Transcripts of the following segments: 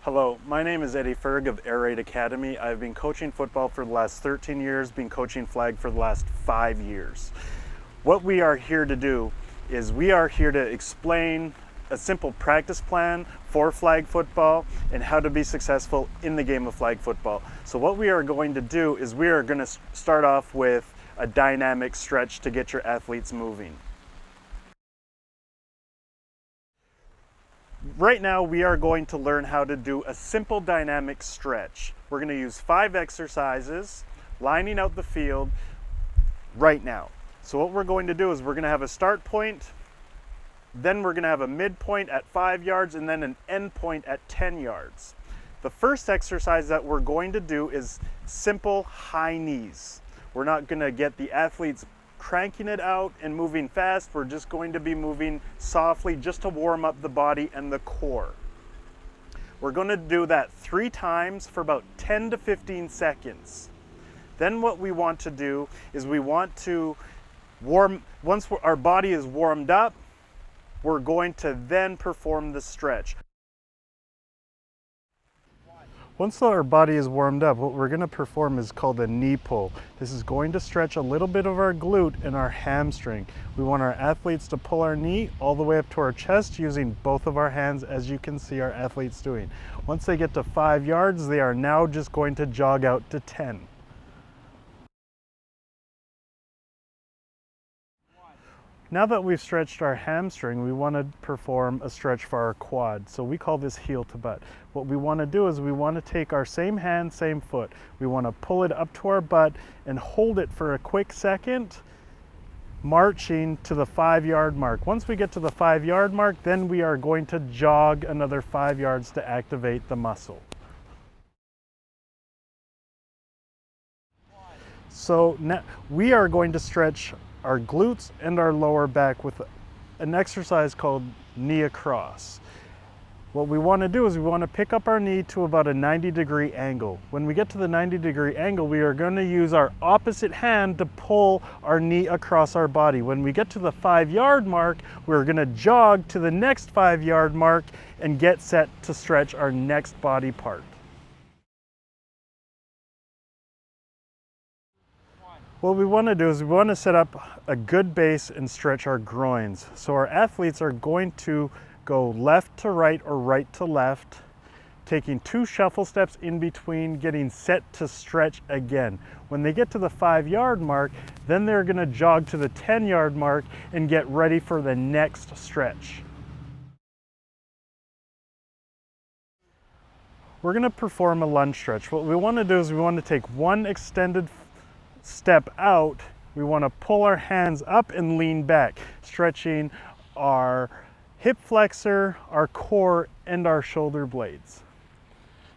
Hello, my name is Eddie Ferg of Air Raid Academy. I've been coaching football for the last 13 years, been coaching flag for the last 5 years. What we are here to do is we are here to explain a simple practice plan for flag football and how to be successful in the game of flag football. So what we are going to do is we are going to start off with a dynamic stretch to get your athletes moving. Right now we are going to learn how to do a simple dynamic stretch. We're going to use 5 exercises, lining out the field right now. So what we're going to do is we're going to have a start point, then we're going to have a midpoint at 5 yards, and then an end point at 10 yards. The first exercise that we're going to do is simple high knees. We're not going to get the athletes cranking it out and moving fast. We're just going to be moving softly just to warm up the body and the core. We're going to do that 3 times for about 10 to 15 seconds. Then what we want to do is we want to once our body is warmed up, we're going to then perform the stretch. Once our body is warmed up, what we're going to perform is called a knee pull. This is going to stretch a little bit of our glute and our hamstring. We want our athletes to pull our knee all the way up to our chest using both of our hands, as you can see our athletes doing. Once they get to 5 yards, they are now just going to jog out to 10. Now that we've stretched our hamstring, we want to perform a stretch for our quad. So we call this heel to butt. What we want to do is we want to take our same hand, same foot. We want to pull it up to our butt and hold it for a quick second, marching to the 5-yard mark. Once we get to the 5-yard mark, then we are going to jog another 5 yards to activate the muscle. So now we are going to stretch our glutes and our lower back with an exercise called knee across. What we want to do is we want to pick up our knee to about a 90-degree angle. When we get to the 90-degree angle, we are going to use our opposite hand to pull our knee across our body. When we get to the 5-yard mark, we're going to jog to the next 5-yard mark and get set to stretch our next body part. What we want to do is we want to set up a good base and stretch our groins. So our athletes are going to go left to right or right to left, taking 2 shuffle steps in between, getting set to stretch again. When they get to the 5-yard mark, then they're going to jog to the 10-yard mark and get ready for the next stretch. We're going to perform a lunge stretch. What we want to do is we want to take 1 extended step out. We want to pull our hands up and lean back, stretching our hip flexor, our core, and our shoulder blades.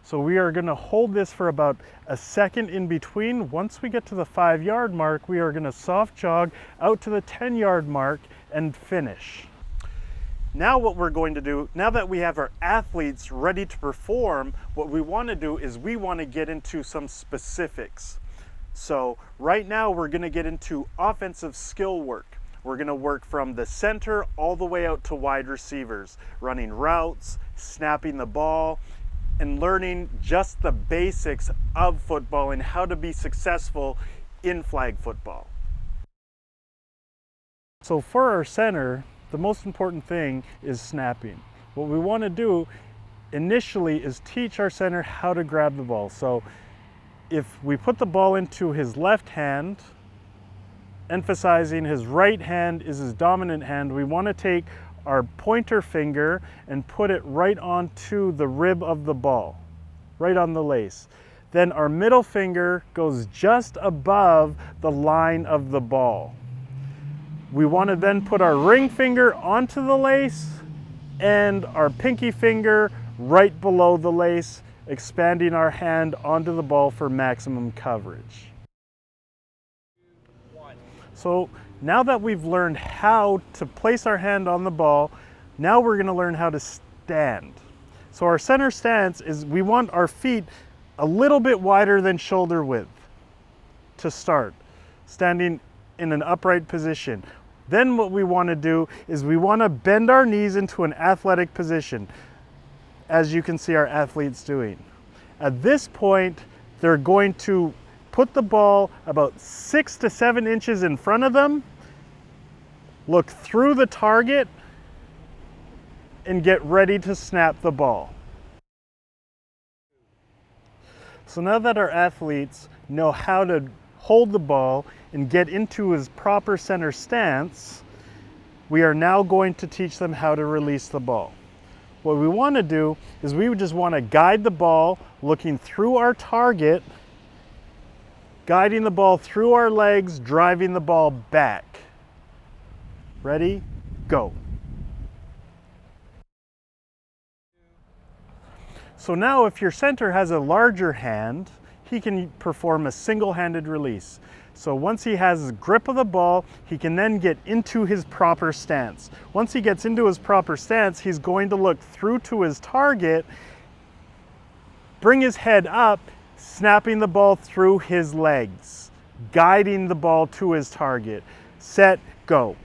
So we are going to hold this for about a second in between. Once we get to the 5-yard mark, we are going to soft jog out to the 10-yard mark and finish. Now what we're going to do, now that we have our athletes ready to perform, what we want to do is we want to get into some specifics. So right now we're going to get into offensive skill work. We're going to work from the center all the way out to wide receivers, running routes, snapping the ball, and learning just the basics of football and how to be successful in flag football. So for our center, the most important thing is snapping. What we want to do initially is teach our center how to grab the ball. So if we put the ball into his left hand, emphasizing his right hand is his dominant hand, we want to take our pointer finger and put it right onto the rib of the ball, right on the lace. Then our middle finger goes just above the line of the ball. We want to then put our ring finger onto the lace and our pinky finger right below the lace, expanding our hand onto the ball for maximum coverage. So now that we've learned how to place our hand on the ball, now we're going to learn how to stand. So our center stance is we want our feet a little bit wider than shoulder width to start, standing in an upright position. Then what we want to do is we want to bend our knees into an athletic position. as you can see our athletes doing. At this point, they're going to put the ball about 6 to 7 inches in front of them, look through the target, and get ready to snap the ball. So now that our athletes know how to hold the ball and get into his proper center stance, we are now going to teach them how to release the ball. What we want to do is we just want to guide the ball looking through our target, guiding the ball through our legs, driving the ball back. Ready? Go. So now if your center has a larger hand, he can perform a single-handed release. So once he has grip of the ball, he can then get into his proper stance. Once he gets into his proper stance, he's going to look through to his target, bring his head up, snapping the ball through his legs, guiding the ball to his target. Set, go.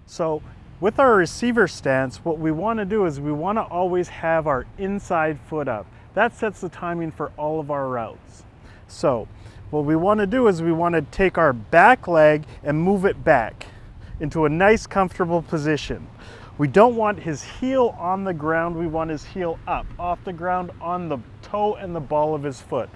So with our receiver stance, what we want to do is we want to always have our inside foot up. That sets the timing for all of our routes. So what we want to do is we want to take our back leg and move it back into a nice comfortable position. We don't want his heel on the ground, we want his heel up, off the ground, on the toe and the ball of his foot.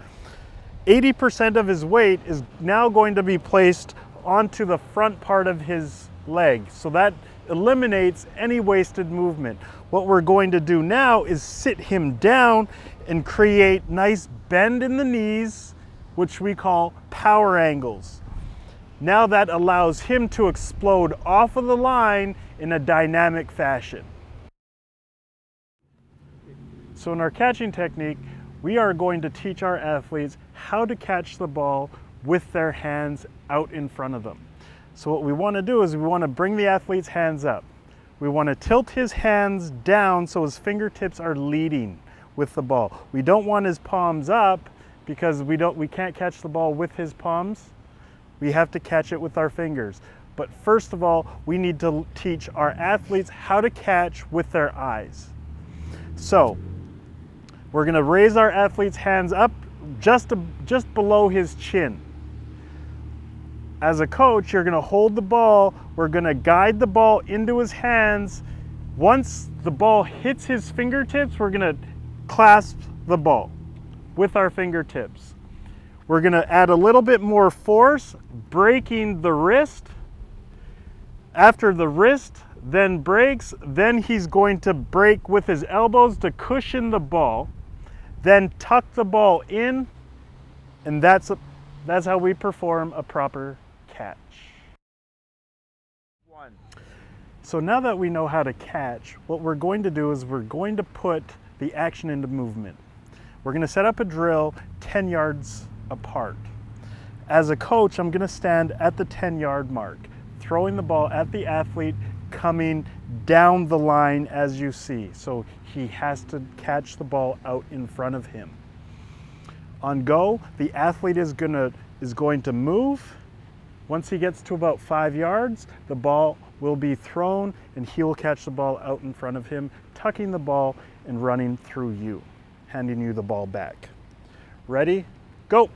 80% of his weight is now going to be placed onto the front part of his leg. So that eliminates any wasted movement. What we're going to do now is sit him down and create nice bend in the knees, which we call power angles. Now that allows him to explode off of the line in a dynamic fashion. So in our catching technique, we are going to teach our athletes how to catch the ball with their hands out in front of them. So what we want to do is we want to bring the athlete's hands up. We want to tilt his hands down so his fingertips are leading with the ball. We don't want his palms up because we can't catch the ball with his palms. We have to catch it with our fingers. But first of all, we need to teach our athletes how to catch with their eyes. So we're going to raise our athlete's hands up just below his chin. As a coach, you're going to hold the ball. We're going to guide the ball into his hands. Once the ball hits his fingertips, we're going to clasp the ball with our fingertips. We're going to add a little bit more force, breaking the wrist. After the wrist then breaks, then he's going to break with his elbows to cushion the ball, then tuck the ball in, and that's how we perform a proper catch. So now that we know how to catch, what we're going to do is we're going to put the action into movement. We're going to set up a drill 10 yards apart. As a coach, I'm going to stand at the 10-yard mark, throwing the ball at the athlete, coming down the line as you see. So he has to catch the ball out in front of him. On go, the athlete is going to move. Once he gets to about 5 yards, the ball will be thrown and he will catch the ball out in front of him, tucking the ball and running through you, handing you the ball back. Ready? Go!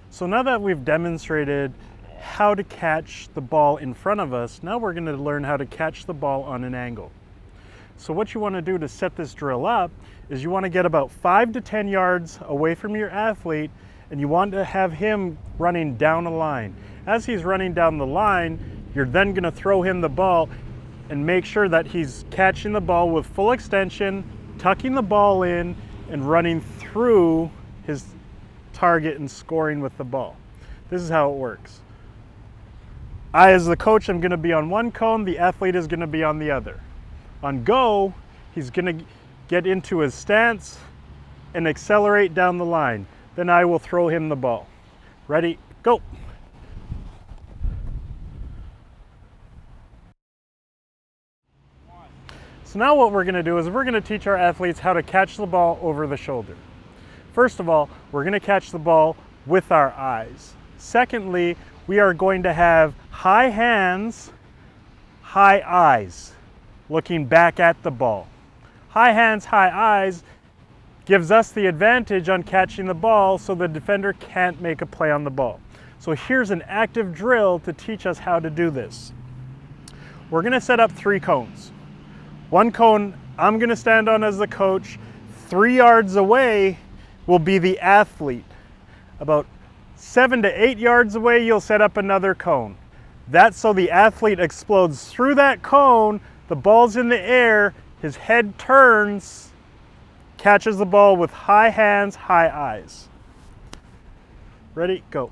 So now that we've demonstrated how to catch the ball in front of us, now we're going to learn how to catch the ball on an angle. So what you want to do to set this drill up is you want to get about 5 to 10 yards away from your athlete, and you want to have him running down a line. As he's running down the line, you're then going to throw him the ball and make sure that he's catching the ball with full extension, tucking the ball in, and running through his target and scoring with the ball. This is how it works. I, as the coach, am going to be on one cone, the athlete is going to be on the other. On go, he's going to get into his stance and accelerate down the line. Then I will throw him the ball. Ready? Go! So now what we're going to do is we're going to teach our athletes how to catch the ball over the shoulder. First of all, we're going to catch the ball with our eyes. Secondly, we are going to have high hands, high eyes, looking back at the ball. High hands, high eyes gives us the advantage on catching the ball so the defender can't make a play on the ball. So here's an active drill to teach us how to do this. We're going to set up 3 cones. One cone I'm going to stand on as the coach. 3 yards away will be the athlete. About 7 to 8 yards away, you'll set up another cone. That's so the athlete explodes through that cone, the ball's in the air, his head turns, catches the ball with high hands, high eyes. Ready? Go.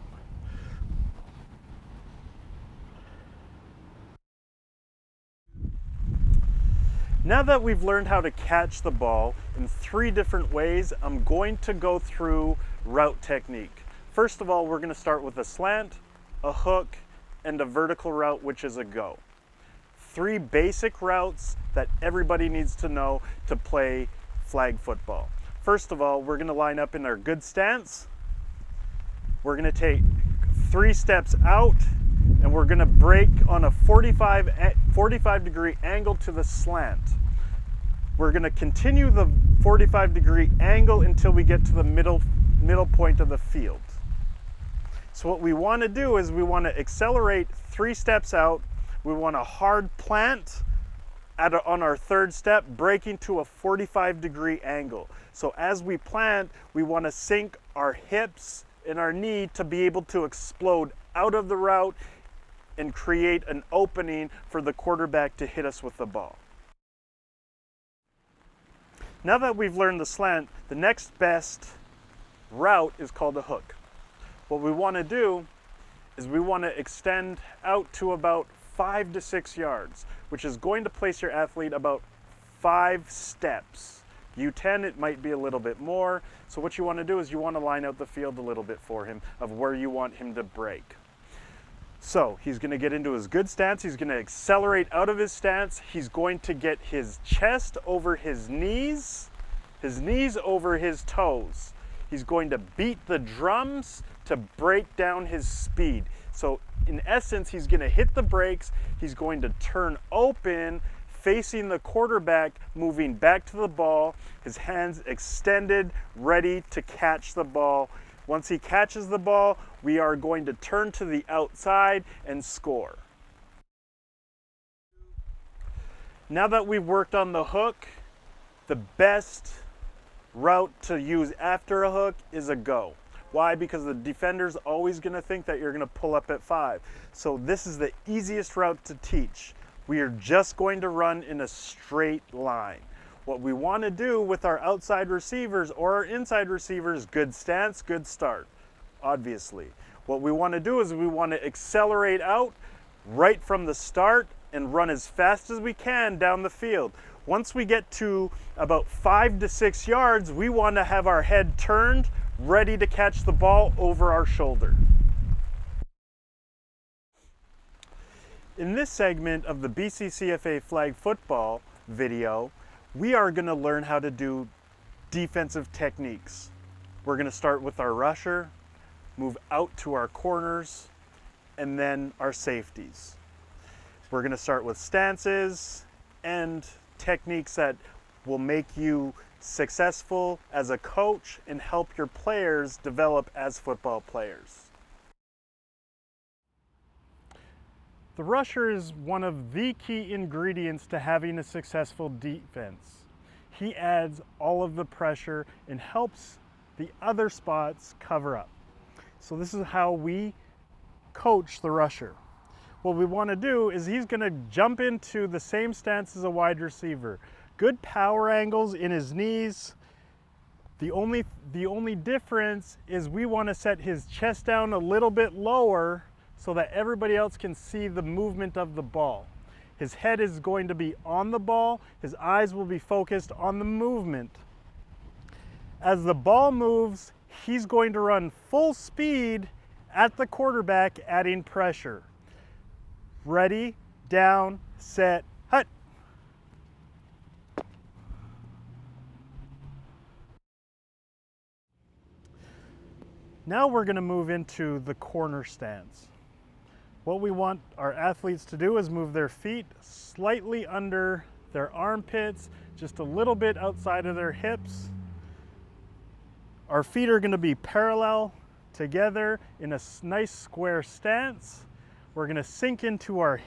Now that we've learned how to catch the ball in 3 different ways, I'm going to go through route technique. First of all, we're going to start with a slant, a hook, and a vertical route, which is a go. 3 basic routes that everybody needs to know to play flag football. First of all, we're going to line up in our good stance. We're going to take 3 steps out, and we're going to break on a 45 degree angle to the slant. We're going to continue the 45 degree angle until we get to the middle point of the field. So what we want to do is we want to accelerate 3 steps out. We want a hard plant on our 3rd step, breaking to a 45 degree angle. So as we plant, we want to sink our hips and our knee to be able to explode out of the route and create an opening for the quarterback to hit us with the ball. Now that we've learned the slant, the next best route is called a hook. What we want to do is we want to extend out to about 5 to 6 yards, which is going to place your athlete about 5 steps. U10, it might be a little bit more. So what you want to do is you want to line out the field a little bit for him of where you want him to break. So he's going to get into his good stance. He's going to accelerate out of his stance. He's going to get his chest over his knees over his toes. He's going to beat the drums to break down his speed. So in essence, he's going to hit the brakes. He's going to turn open, facing the quarterback, moving back to the ball, his hands extended, ready to catch the ball. Once he catches the ball, we are going to turn to the outside and score. Now that we've worked on the hook, the best route to use after a hook is a go. Why? Because the defender's always going to think that you're going to pull up at 5. So this is the easiest route to teach. We are just going to run in a straight line. What we want to do with our outside receivers or our inside receivers, good stance, good start, obviously. What we want to do is we want to accelerate out right from the start and run as fast as we can down the field. Once we get to about 5 to 6 yards, we want to have our head turned, ready to catch the ball over our shoulder. In this segment of the BCCFA flag football video, we are going to learn how to do defensive techniques. We're going to start with our rusher, move out to our corners, and then our safeties. We're going to start with stances and techniques that will make you successful as a coach and help your players develop as football players. The rusher is one of the key ingredients to having a successful defense. He adds all of the pressure and helps the other spots cover up. So this is how we coach the rusher. What we want to do is he's going to jump into the same stance as a wide receiver. Good power angles in his knees. The only difference is we want to set his chest down a little bit lower so that everybody else can see the movement of the ball. His head is going to be on the ball. His eyes will be focused on the movement. As the ball moves, he's going to run full speed at the quarterback, adding pressure. Ready, down, set, hut. Now we're going to move into the corner stance. What we want our athletes to do is move their feet slightly under their armpits, just a little bit outside of their hips. Our feet are going to be parallel together in a nice square stance. We're going to sink into our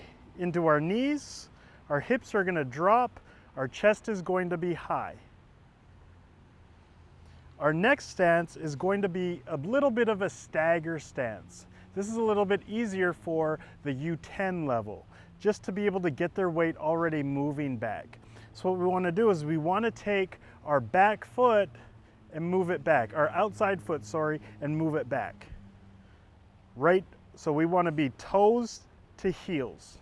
knees. Our hips are going to drop. Our chest is going to be high. Our next stance is going to be a little bit of a stagger stance. This is a little bit easier for the U10 level, just to be able to get their weight already moving back. So what we want to do is we want to take our back foot and move it back, our outside foot, sorry, and move it back. Right, so we want to be toes to heels.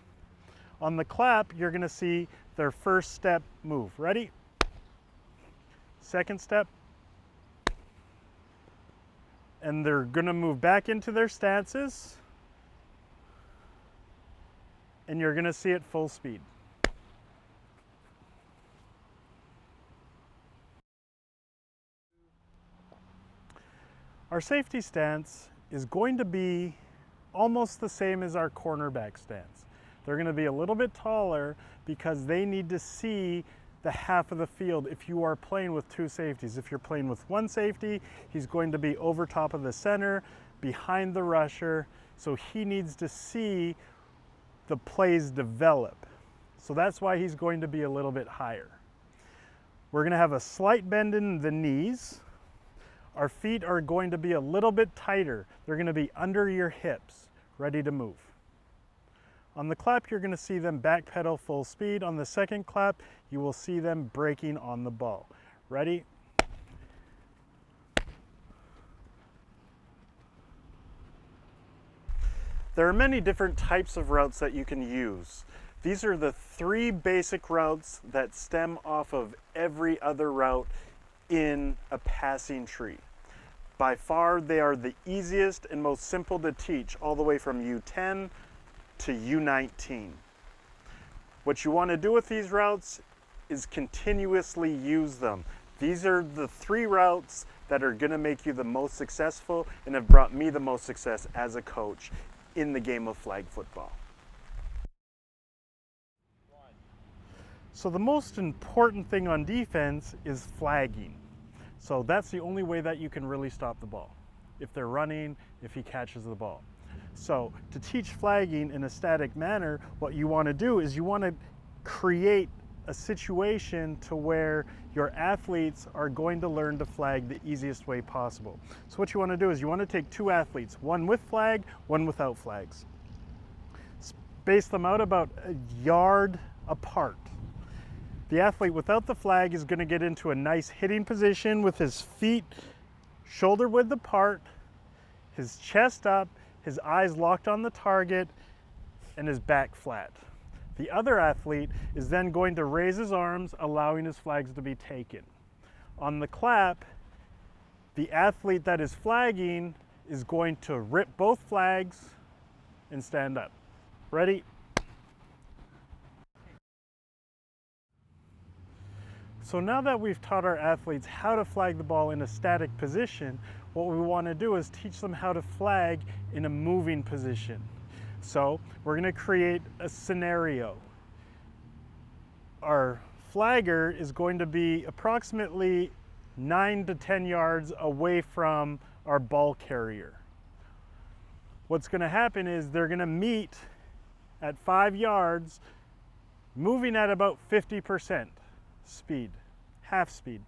On the clap, you're going to see their first step move. Ready? Second step. And they're going to move back into their stances. And you're going to see it full speed. Our safety stance is going to be almost the same as our cornerback stance. They're going to be a little bit taller because they need to see the half of the field if you are playing with two safeties. If you're playing with one safety, he's going to be over top of the center, behind the rusher, so he needs to see the plays develop. So that's why he's going to be a little bit higher. We're going to have a slight bend in the knees. Our feet are going to be a little bit tighter. They're going to be under your hips, ready to move. On the clap, you're going to see them backpedal full speed. On the second clap, you will see them braking on the ball. Ready? There are many different types of routes that you can use. These are the 3 basic routes that stem off of every other route in a passing tree. By far, they are the easiest and most simple to teach, all the way from U10 to U19. What you want to do with these routes is continuously use them. These are the 3 routes that are going to make you the most successful and have brought me the most success as a coach in the game of flag football. So the most important thing on defense is flagging. So that's the only way that you can really stop the ball. If they're running, if he catches the ball. So to teach flagging in a static manner, what you want to do is you want to create a situation to where your athletes are going to learn to flag the easiest way possible. So what you want to do is you want to take 2 athletes, one with flag, one without flags. Space them out about a yard apart. The athlete without the flag is going to get into a nice hitting position with his feet shoulder width apart, his chest up, his eyes locked on the target, and his back flat. The other athlete is then going to raise his arms, allowing his flags to be taken. On the clap, the athlete that is flagging is going to rip both flags and stand up. Ready? So now that we've taught our athletes how to flag the ball in a static position, what we want to do is teach them how to flag in a moving position. So we're going to create a scenario. Our flagger is going to be approximately 9 to 10 yards away from our ball carrier. What's going to happen is they're going to meet at 5 yards, moving at about 50% speed, half speed.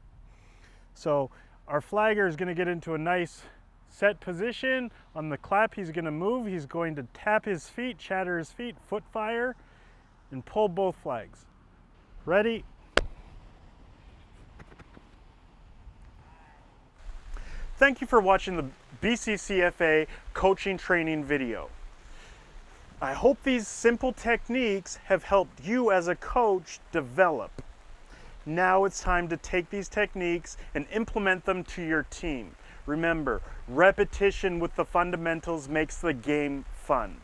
So our flagger is going to get into a nice set position. On the clap, he's going to move. He's going to tap his feet, chatter his feet, foot fire, and pull both flags. Ready? Thank you for watching the BCCFA coaching training video. I hope these simple techniques have helped you as a coach develop. Now it's time to take these techniques and implement them to your team. Remember, repetition with the fundamentals makes the game fun.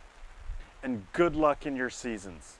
And good luck in your seasons.